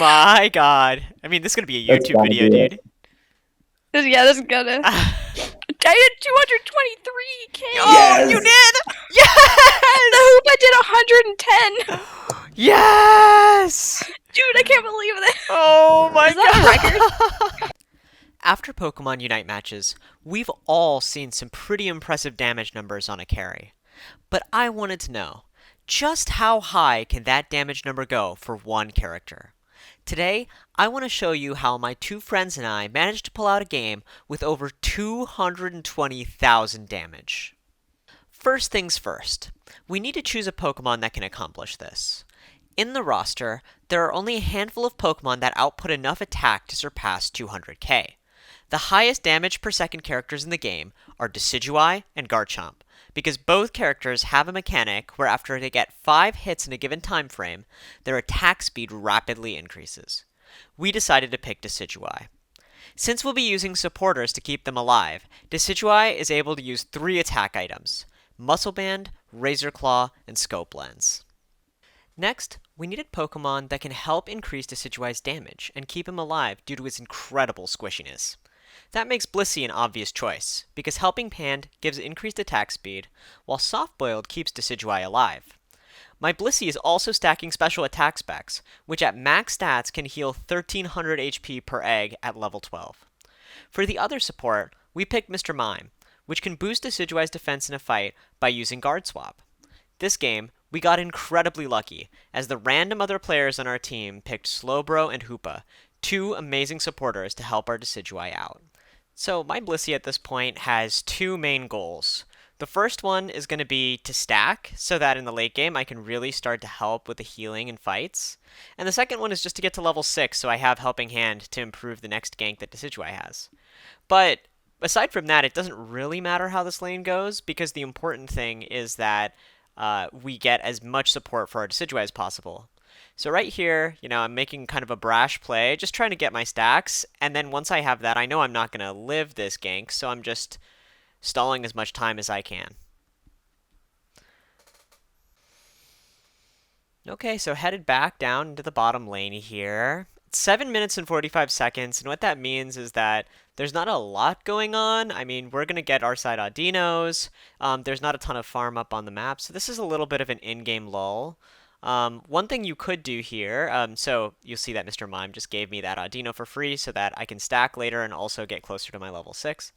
my god. I mean, this is gonna be a That's YouTube gotta video, be it. dude. Yeah, this is gonna. I did 223k. Oh, you Yes! did? The Yes! hoop I did 110. Yes! Dude, I can't believe this. Oh my Is that a god! After Pokemon Unite matches, we've all seen some pretty impressive damage numbers on a carry. But I wanted to know, just how high can that damage number go for one character? Today, I want to show you how my two friends and I managed to pull out a game with over 220,000 damage. First things first, we need to choose a Pokemon that can accomplish this. In the roster, there are only a handful of Pokemon that output enough attack to surpass 200k. The highest damage per second characters in the game are Decidueye and Garchomp, because both characters have a mechanic where after they get 5 hits in a given time frame, their attack speed rapidly increases. We decided to pick Decidueye. Since we'll be using supporters to keep them alive, Decidueye is able to use 3 attack items: Muscle Band, Razor Claw, and Scope Lens. Next, we needed Pokemon that can help increase Decidueye's damage and keep him alive due to his incredible squishiness. That makes Blissey an obvious choice, because Helping Hand gives increased attack speed, while Soft Boiled keeps Decidueye alive. My Blissey is also stacking special attack specs, which at max stats can heal 1300 HP per egg at level 12. For the other support, we picked Mr. Mime, which can boost Decidueye's defense in a fight by using Guard Swap. This game, we got incredibly lucky, as the random other players on our team picked Slowbro and Hoopa, two amazing supporters to help our Decidueye out. So my Blissey at this point has two main goals. The first one is going to be to stack, so that in the late game I can really start to help with the healing and fights. And the second one is just to get to level 6 so I have Helping Hand to improve the next gank that Decidueye has. But aside from that, it doesn't really matter how this lane goes, because the important thing is that we get as much support for our Decidueye as possible. So right here, I'm making kind of a brash play, just trying to get my stacks, and then once I have that, I know I'm not going to live this gank, so I'm just stalling as much time as I can. Okay, so headed back down into the bottom lane here. It's 7 minutes and 45 seconds, and what that means is that there's not a lot going on. I mean, we're going to get our side Audinos. There's not a ton of farm up on the map, so this is a little bit of an in-game lull. One thing you could do here, so you'll see that Mr. Mime just gave me that Audino for free so that I can stack later and also get closer to my level 6.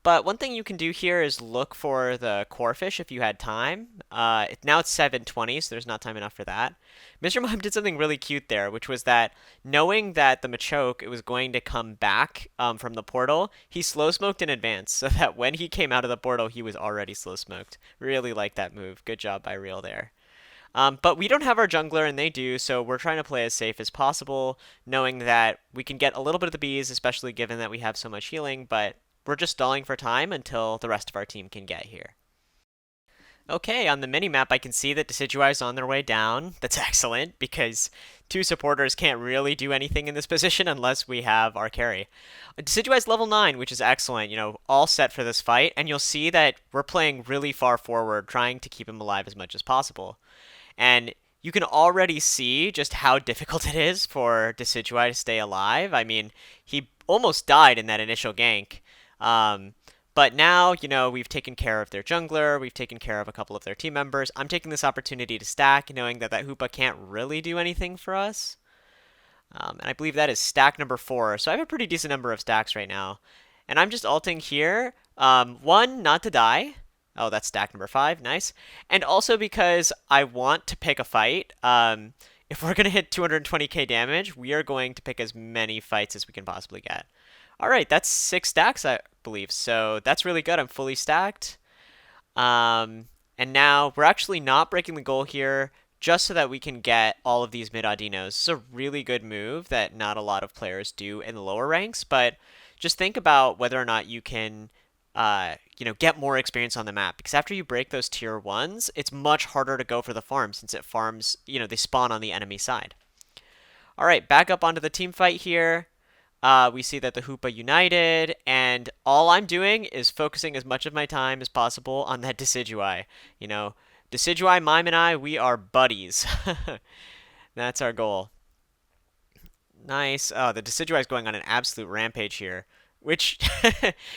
But one thing you can do here is look for the Corphish if you had time. Now it's 7:20, so there's not time enough for that. Mr. Mime did something really cute there, which was that knowing that the Machoke was going to come back from the portal, he slow smoked in advance so that when he came out of the portal, he was already slow smoked. Really like that move. Good job by Real there. But we don't have our jungler and they do, so we're trying to play as safe as possible, knowing that we can get a little bit of the bees, especially given that we have so much healing, but we're just stalling for time until the rest of our team can get here. Okay, on the minimap I can see that Decidueye is on their way down. That's excellent, because two supporters can't really do anything in this position unless we have our carry. Decidueye is level 9, which is excellent, all set for this fight, and you'll see that we're playing really far forward, trying to keep him alive as much as possible. And you can already see just how difficult it is for Decidueye to stay alive. I mean, he almost died in that initial gank. But now, we've taken care of their jungler, we've taken care of a couple of their team members. I'm taking this opportunity to stack, knowing that Hoopa can't really do anything for us. And I believe that is stack number 4, so I have a pretty decent number of stacks right now. And I'm just ulting here. One, not to die. Oh, that's stack number 5, nice. And also because I want to pick a fight. If we're going to hit 220k damage, we are going to pick as many fights as we can possibly get. Alright, that's 6 stacks, I believe, so that's really good. I'm fully stacked. And now we're actually not breaking the goal here, just so that we can get all of these mid-Audinos. This is a really good move that not a lot of players do in the lower ranks, but just think about whether or not you can get more experience on the map, because after you break those tier 1s, it's much harder to go for the farm, since it farms, they spawn on the enemy side. Alright, back up onto the team fight here. We see that the Hoopa united, and all I'm doing is focusing as much of my time as possible on that Decidueye. Decidueye, Mime, and I, we are buddies. That's our goal. Nice. Oh, the Decidueye is going on an absolute rampage here, which,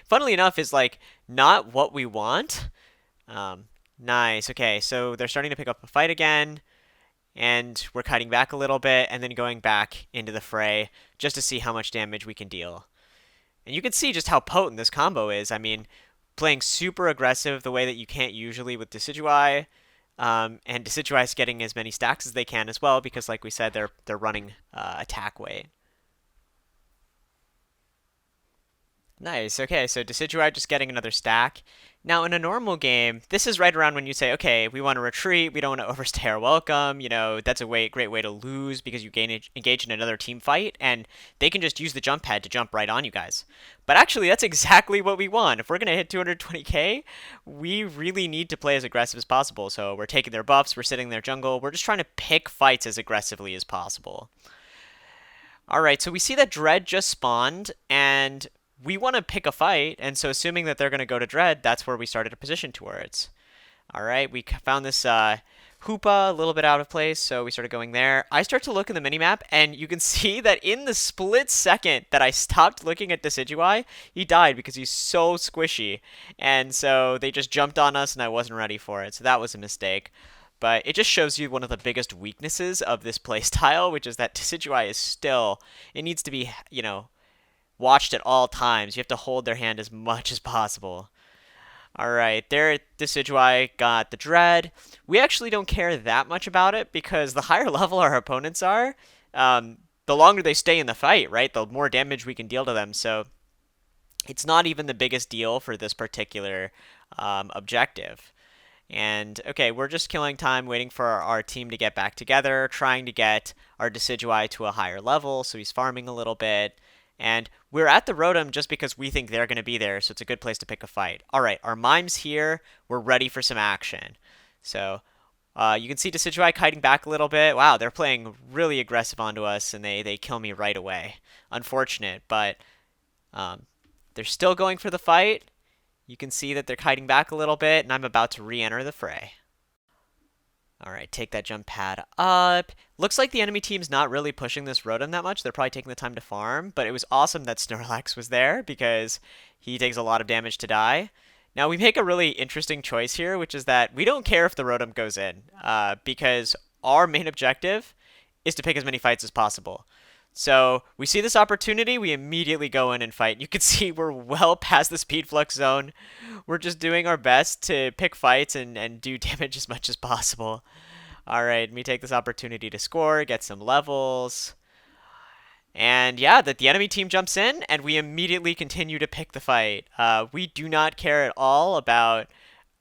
funnily enough, is like not what we want. Um, nice. Okay, so they're starting to pick up a fight again, and we're cutting back a little bit, and then going back into the fray just to see how much damage we can deal. And you can see just how potent this combo is. I mean, playing super aggressive the way that you can't usually with Decidueye, and Decidueye is getting as many stacks as they can as well because, like we said, they're running attack weight. Nice. Okay, so Decidueye just getting another stack. Now, in a normal game, this is right around when you say, okay, we want to retreat, we don't want to overstay our welcome. That's a great way to lose because you engage in another team fight, and they can just use the jump pad to jump right on you guys. But actually, that's exactly what we want. If we're going to hit 220k, we really need to play as aggressive as possible. So we're taking their buffs, we're sitting in their jungle, we're just trying to pick fights as aggressively as possible. All right, so we see that Dread just spawned, and we want to pick a fight, and so assuming that they're going to go to Dread, that's where we started a position towards. All right, we found this Hoopa a little bit out of place, so we started going there. I start to look in the minimap, and you can see that in the split second that I stopped looking at Decidueye, he died because he's so squishy. And so they just jumped on us, and I wasn't ready for it, so that was a mistake. But it just shows you one of the biggest weaknesses of this playstyle, which is that Decidueye is still, it needs to be, watched at all times. You have to hold their hand as much as possible. All right, there Decidueye got the Dread. We actually don't care that much about it because the higher level our opponents are, the longer they stay in the fight, right? The more damage we can deal to them. So it's not even the biggest deal for this particular objective. And okay, we're just killing time, waiting for our team to get back together, trying to get our Decidueye to a higher level, so he's farming a little bit. And we're at the Rotom just because we think they're going to be there, so it's a good place to pick a fight. All right, our Mime's here. We're ready for some action. So you can see Decidueye kiting back a little bit. Wow, they're playing really aggressive onto us, and they kill me right away. Unfortunate, but they're still going for the fight. You can see that they're kiting back a little bit, and I'm about to re-enter the fray. All right, take that jump pad up. Looks like the enemy team's not really pushing this Rotom that much. They're probably taking the time to farm, but it was awesome that Snorlax was there because he takes a lot of damage to die. Now, we make a really interesting choice here, which is that we don't care if the Rotom goes in, because our main objective is to pick as many fights as possible. So we see this opportunity, we immediately go in and fight. You can see we're well past the speed flux zone. We're just doing our best to pick fights and do damage as much as possible. All right, let me take this opportunity to score, get some levels. And yeah, the enemy team jumps in, and we immediately continue to pick the fight. We do not care at all about,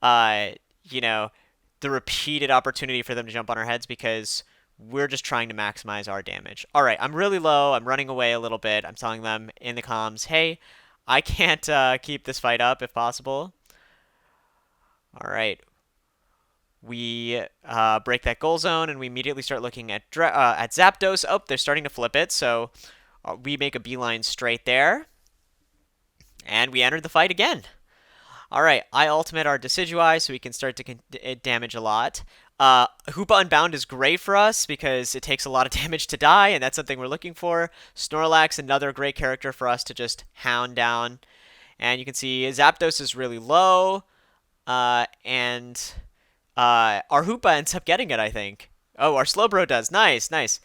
uh, you know, the repeated opportunity for them to jump on our heads because we're just trying to maximize our damage. All right, I'm really low. I'm running away a little bit. I'm telling them in the comms, hey, I can't keep this fight up if possible. All right. We break that goal zone, and we immediately start looking at Zapdos. Oh, they're starting to flip it, so we make a beeline straight there. And we enter the fight again. All right, I ultimate our Decidueye so we can start to damage a lot. Hoopa Unbound is great for us because it takes a lot of damage to die, and that's something we're looking for. Snorlax, another great character for us to just hound down. And you can see Zapdos is really low, and our Hoopa ends up getting it, I think. Oh, our Slowbro does. Nice, nice.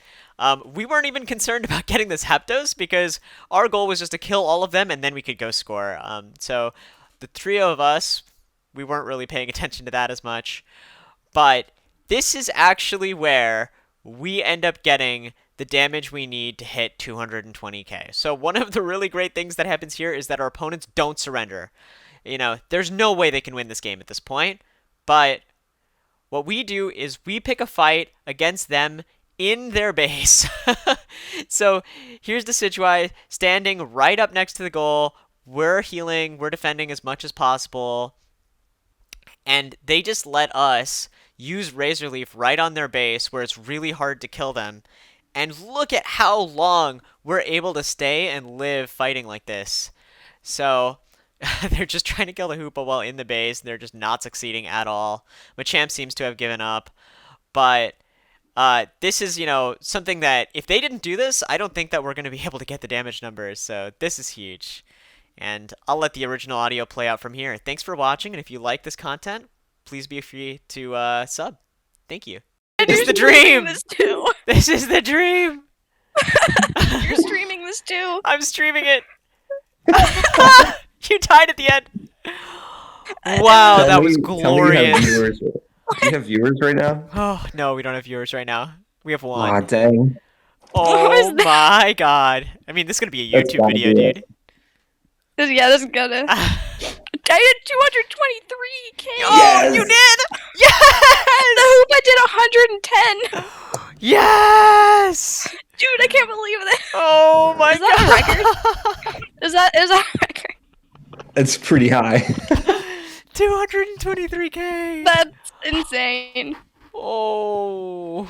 We weren't even concerned about getting this Zapdos because our goal was just to kill all of them, and then we could go score. So the trio of us, we weren't really paying attention to that as much. But this is actually where we end up getting the damage we need to hit 220k. So one of the really great things that happens here is that our opponents don't surrender. There's no way they can win this game at this point. But what we do is we pick a fight against them in their base. So here's Decidueye standing right up next to the goal. We're healing, we're defending as much as possible, and they just let us use Razor Leaf right on their base where it's really hard to kill them. And look at how long we're able to stay and live fighting like this. So they're just trying to kill the Hoopa while in the base, and they're just not succeeding at all. Machamp seems to have given up, but This is, you know, something that if they didn't do this, I don't think that we're going to be able to get the damage numbers. So this is huge. And I'll let the original audio play out from here. Thanks for watching, and if you like this content, please be free to sub. Thank you. This is the dream! This too. This is the dream! You're streaming this too. I'm streaming it! You died at the end! Wow, that was glorious! Do you have viewers right now? Oh, no, we don't have viewers right now. We have Aw, one. dang. Oh was that? my god. I mean, this is gonna be a That's YouTube gotta video, be it. dude. This is gonna. I did 223K. Oh, Yes! you did! Yes! The hoop I did 110. Yes! Dude, I can't believe that. Oh my Is that a god! Is that a record? It's pretty high. 223K! That's insane. Oh.